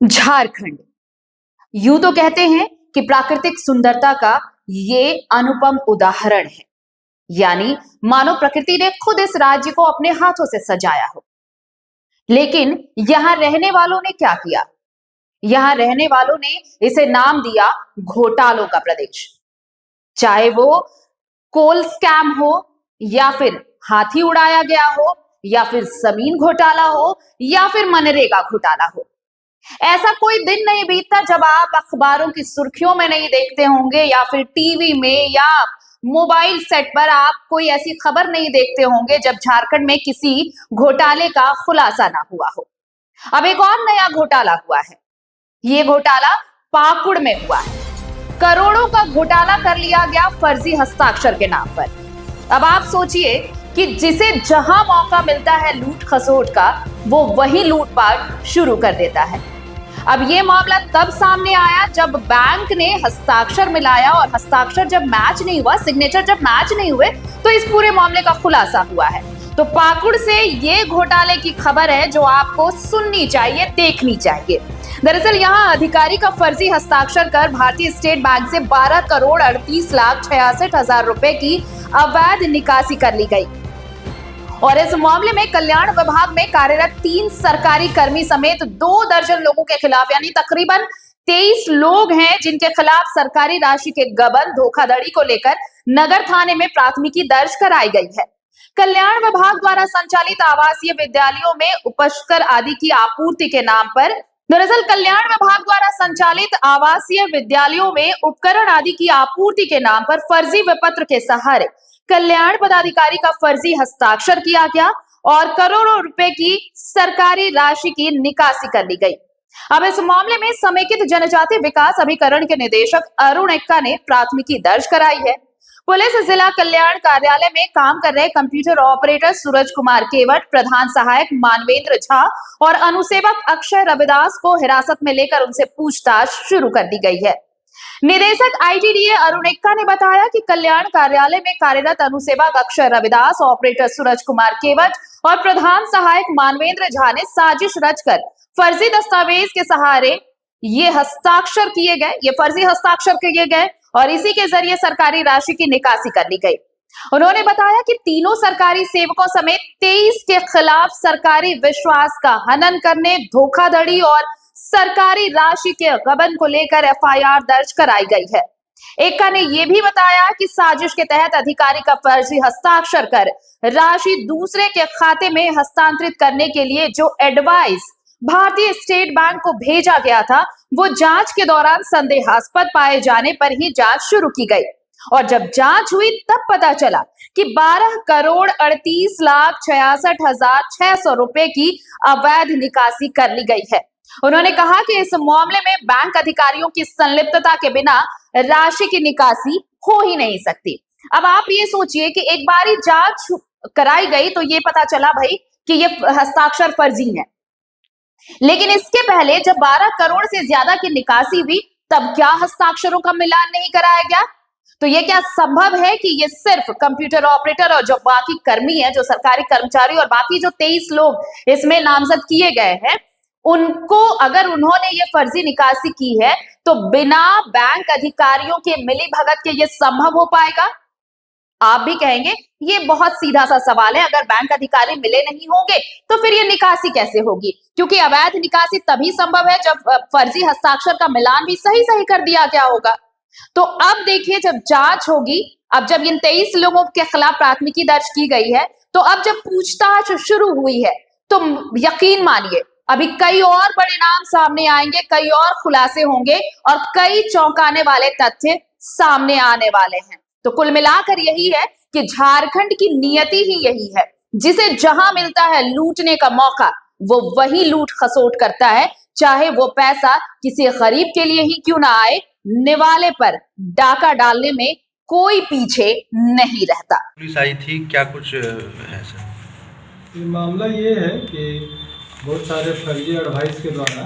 झारखंड यूं तो कहते हैं कि प्राकृतिक सुंदरता का ये अनुपम उदाहरण है। यानी मानो प्रकृति ने खुद इस राज्य को अपने हाथों से सजाया हो। लेकिन यहां रहने वालों ने क्या किया? यहां रहने वालों ने इसे नाम दिया घोटालों का प्रदेश। चाहे वो कोल स्कैम हो, या फिर हाथी उड़ाया गया हो, या फिर जमीन घोटाला हो, या फिर मनरेगा घोटाला हो, ऐसा कोई दिन नहीं बीतता जब आप अखबारों की सुर्खियों में नहीं देखते होंगे, या फिर टीवी में या मोबाइल सेट पर आप कोई ऐसी खबर नहीं देखते होंगे जब झारखंड में किसी घोटाले का खुलासा ना हुआ हो। अब एक और नया घोटाला हुआ है। ये घोटाला पाकुड़ में हुआ है। करोड़ों का घोटाला कर लिया गया फर्जी हस्ताक्षर के नाम पर। अब आप सोचिए कि जिसे जहां मौका मिलता है लूट खसोट का, वो वही लूटपाट शुरू कर देता है। अब ये मामला तब सामने आया जब बैंक ने हस्ताक्षर मिलाया, और हस्ताक्षर जब मैच नहीं हुआ, सिग्नेचर जब मैच नहीं हुए, तो इस पूरे मामले का खुलासा हुआ है। तो पाकुड़ से ये घोटाले की खबर है जो आपको सुननी चाहिए, देखनी चाहिए। दरअसल यहाँ अधिकारी का फर्जी हस्ताक्षर कर भारतीय स्टेट बैंक से 12,38,66,000 रुपए की अवैध निकासी कर ली गई। और इस मामले में कल्याण विभाग में कार्यरत 3 सरकारी कर्मी समेत 2 दर्जन लोगों के खिलाफ, यानी तकरीबन 23 लोग हैं जिनके खिलाफ सरकारी राशि के गबन, धोखाधड़ी को लेकर नगर थाने में प्राथमिकी दर्ज कराई गई है। कल्याण विभाग द्वारा संचालित आवासीय विद्यालयों में उपस्कर आदि की आपूर्ति के नाम पर दरअसल कल्याण विभाग द्वारा संचालित आवासीय विद्यालयों में उपकरण आदि की आपूर्ति के नाम पर फर्जी विपत्र के सहारे कल्याण पदाधिकारी का फर्जी हस्ताक्षर किया गया और करोड़ों रुपए की सरकारी राशि की निकासी कर ली गई। अब इस मामले में समेकित जनजातीय विकास अभिकरण के निदेशक अरुण एक्का ने प्राथमिकी दर्ज कराई है। पुलिस जिला कल्याण कार्यालय में काम कर रहे कंप्यूटर ऑपरेटर सूरज कुमार केवट, प्रधान सहायक मानवेंद्र झा और अनुसेवक अक्षय रविदास को हिरासत में लेकर उनसे पूछताछ शुरू कर दी गई है। निदेशक आईटीडीए अरुण एक्का ने बताया कि कल्याण कार्यालय में कार्यरत अनुसेवक अक्षय रविदास, ऑपरेटर सूरज कुमार केवट और प्रधान सहायक मानवेंद्र झा ने साजिश रचकर फर्जी दस्तावेज के सहारे ये फर्जी हस्ताक्षर किए गए और इसी के जरिए सरकारी राशि की निकासी कर ली गई। उन्होंने बताया कि तीनों सरकारी सेवकों समेत 23 के खिलाफ सरकारी विश्वास का हनन करने, धोखाधड़ी और सरकारी राशि के गबन को लेकर एफआईआर दर्ज कराई गई है। एक्का ने यह भी बताया कि साजिश के तहत अधिकारी का फर्जी हस्ताक्षर कर राशि दूसरे के खाते में हस्तांतरित करने के लिए जो एडवाइस भारतीय स्टेट बैंक को भेजा गया था, वो जांच के दौरान संदेहास्पद पाए जाने पर ही जांच शुरू की गई। और जब जांच हुई तब पता चला कि 12,38,66,600 रुपए की अवैध निकासी कर ली गई है। उन्होंने कहा कि इस मामले में बैंक अधिकारियों की संलिप्तता के बिना राशि की निकासी हो ही नहीं सकती। अब आप ये सोचिए कि एक बारी जांच कराई गई तो ये पता चला भाई कि ये हस्ताक्षर फर्जी है, लेकिन इसके पहले जब 12 करोड़ से ज्यादा की निकासी हुई तब क्या हस्ताक्षरों का मिलान नहीं कराया गया? तो ये क्या संभव है कि ये सिर्फ कंप्यूटर ऑपरेटर और जो बाकी कर्मी है, जो सरकारी कर्मचारी और बाकी जो 23 लोग इसमें नामजद किए गए हैं, उनको अगर उन्होंने ये फर्जी निकासी की है तो बिना बैंक अधिकारियों के मिली भगत के ये संभव हो पाएगा? आप भी कहेंगे ये बहुत सीधा सा सवाल है, अगर बैंक अधिकारी मिले नहीं होंगे तो फिर ये निकासी कैसे होगी? क्योंकि अवैध निकासी तभी संभव है जब फर्जी हस्ताक्षर का मिलान भी सही कर दिया गया होगा। तो अब देखिए, जब जांच होगी, अब जब इन 23 लोगों के खिलाफ प्राथमिकी दर्ज की गई है, तो अब जब पूछताछ शुरू हुई है तो यकीन मानिए अभी कई और बड़े नाम सामने आएंगे, कई और खुलासे होंगे और कई चौंकाने वाले तथ्य सामने आने वाले हैं। तो कुल मिलाकर यही है कि झारखंड की नियति ही यही है, जिसे जहां मिलता है लूटने का मौका, वो वही लूट खसोट करता है, चाहे वो पैसा किसी गरीब के लिए ही क्यों ना आए। निवाले पर डाका डालने में कोई पीछे नहीं रहता। पुलिस आई थी, क्या कुछ है सर? ये मामला ये है कि बहुत सारे फर्जी एडवाइस के द्वारा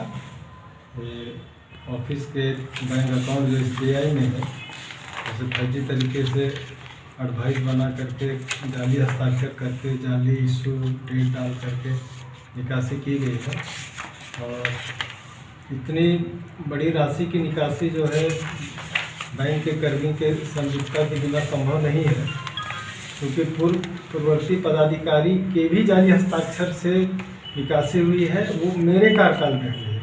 ऑफिस के बैंक अकाउंट जो SBI में है, उसे फर्जी तरीके से एडवाइस बना करके, जाली हस्ताक्षर करके, जाली इशू डेट डाल करके निकासी की गई है। और इतनी बड़ी राशि की निकासी जो है बैंक के कर्मी के संलिप्तता के बिना संभव नहीं है, क्योंकि पूर्ववर्ती पदाधिकारी के भी जाली हस्ताक्षर से निकासी हुई है, वो मेरे कार्यकाल में हुई है।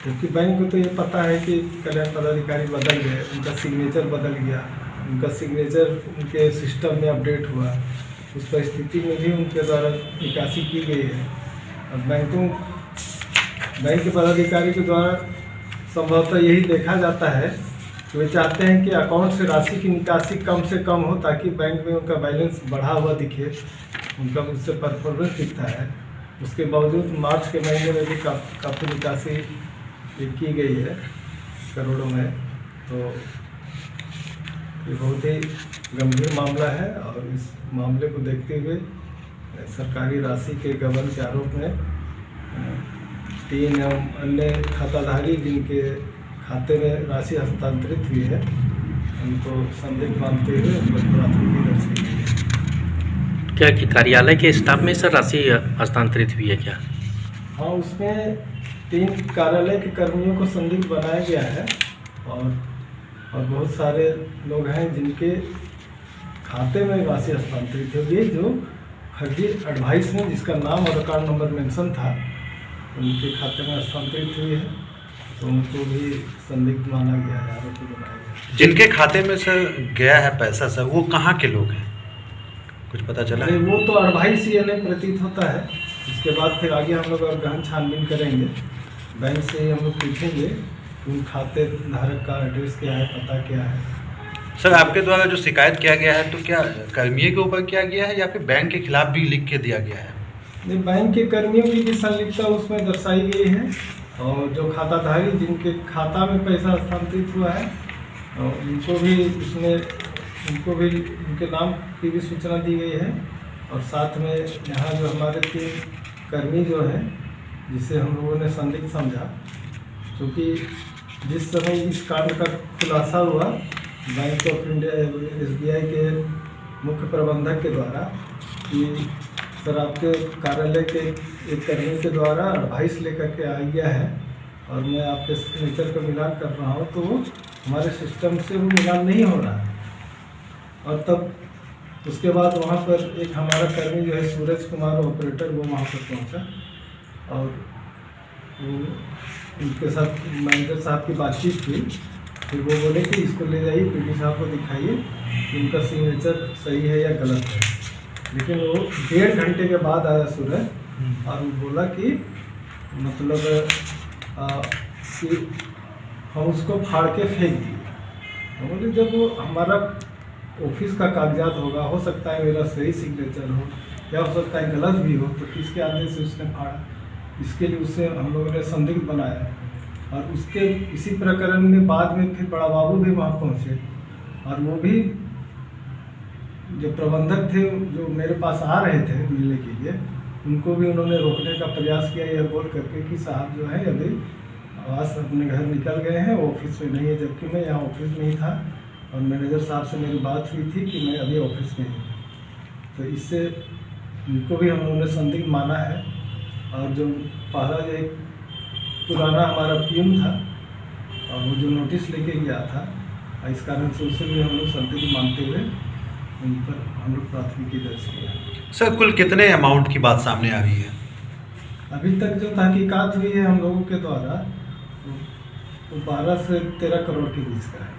क्योंकि बैंक को तो ये पता है कि कल्याण पदाधिकारी बदल गए, उनका सिग्नेचर बदल गया, उनका सिग्नेचर उनके सिस्टम में अपडेट हुआ, उस परिस्थिति में भी उनके द्वारा निकासी की गई है। और बैंक के पदाधिकारी के द्वारा संभवतः यही देखा जाता है कि वे चाहते हैं कि अकाउंट से राशि की निकासी कम से कम हो, ताकि बैंक में उनका बैलेंस बढ़ा हुआ दिखे, उनका उससे परफॉर्मेंस दिखता है। उसके बावजूद मार्च के महीने में भी काफ़ी निकासी की गई है करोड़ों में। तो ये बहुत ही गंभीर मामला है, और इस मामले को देखते हुए सरकारी राशि के गबन के आरोप में 3 अन्य खाताधारी जिनके खाते में राशि हस्तांतरित हुई है, उनको संदिग्ध मानते हुए उन पर प्राथमिकी दर्ज की गई है। क्या कि कार्यालय के स्टाफ में सर राशि हस्तांतरित हुई है क्या? हाँ, उसमें 3 कार्यालय के कर्मियों को संदिग्ध बनाया गया है, और बहुत सारे लोग हैं जिनके खाते में राशि हस्तांतरित हुई है, जो फर्जी एडवाइस में जिसका नाम और अकाउंट नंबर मेंशन था, उनके खाते में हस्तांतरित हुई है, तो उनको भी संदिग्ध माना गया है, आरोपी बनाया गया। जिनके खाते में सर गया है पैसा सर, वो कहाँ के लोग हैं, कुछ पता चला है? वो तो एडवाइस ही हमें प्रतीत होता है। इसके बाद फिर आगे हम लोग और गहन छानबीन करेंगे, बैंक से हम लोग पूछेंगे उन खाते धारक का एड्रेस क्या है, पता क्या है। सर आपके द्वारा जो शिकायत किया गया है, तो क्या कर्मियों के ऊपर किया गया है या फिर बैंक के खिलाफ भी लिख के दिया गया है? नहीं, बैंक के कर्मियों की भी संलिप्तता उसमें दर्शाई गई है, और जो खाताधारी जिनके खाता में पैसा हस्तांतरित हुआ है, उनको भी उनके नाम की भी सूचना दी गई है। और साथ में यहाँ जो हमारे 3 कर्मी जो हैं, जिसे हम लोगों ने संदिग्ध समझा, क्योंकि जिस समय इस कांड का खुलासा हुआ बैंक ऑफ इंडिया SBI के मुख्य प्रबंधक के द्वारा कि सर आपके कार्यालय के एक कर्मी के द्वारा एडवाइस लेकर के आ गया है, और मैं आपके सिग्नेचर का मिलान कर रहा हूँ, तो वो हमारे सिस्टम से वो मिलान नहीं हो रहा है। और तब उसके बाद वहाँ पर एक हमारा कर्मी जो है सूरज कुमार ऑपरेटर, वो वहाँ पर पहुँचा, और उनके साथ मैनेजर साहब की बातचीत हुई। फिर वो बोले कि इसको ले जाइए, PD साहब को दिखाइए कि उनका सिग्नेचर सही है या गलत है। लेकिन वो 1.5 घंटे के बाद आया सूरज, और वो बोला कि मतलब कि हम उसको फाड़ के फेंक दिए। तो बोले जब वो हमारा ऑफिस का कागजात होगा, हो सकता है मेरा सही सिग्नेचर हो या हो सकता है गलत भी हो, तो किसके आदेश से उसने फाड़ा? इसके लिए उसे हम लोगों ने संदिग्ध बनाया। और उसके इसी प्रकरण में बाद में फिर बड़ा बाबू भी वहाँ पहुँचे, और वो भी जो प्रबंधक थे जो मेरे पास आ रहे थे मिलने के लिए, उनको भी उन्होंने रोकने का प्रयास किया, यह बोल करके कि साहब जो है अभी आवास अपने घर निकल गए हैं, ऑफिस में नहीं है। जबकि मैं यहाँ ऑफिस में ही था, और मैनेजर साहब से मेरी बात हुई थी कि मैं अभी ऑफिस में हूँ। तो इससे उनको भी हम लोगों ने संदिग्ध माना है। और जो पहला जो एक पुराना हमारा पियून था, और वो जो नोटिस लेके गया था, इस कारण से उसे भी हम लोग संदिग्ध मानते हुए उन पर हम लोग प्राथमिकी दर्ज किया। सर कुल कितने अमाउंट की बात सामने आ रही है? अभी तक जो तहकीकात हुई है हम लोगों के द्वारा, वो 12 से 13 करोड़ के बीच का है।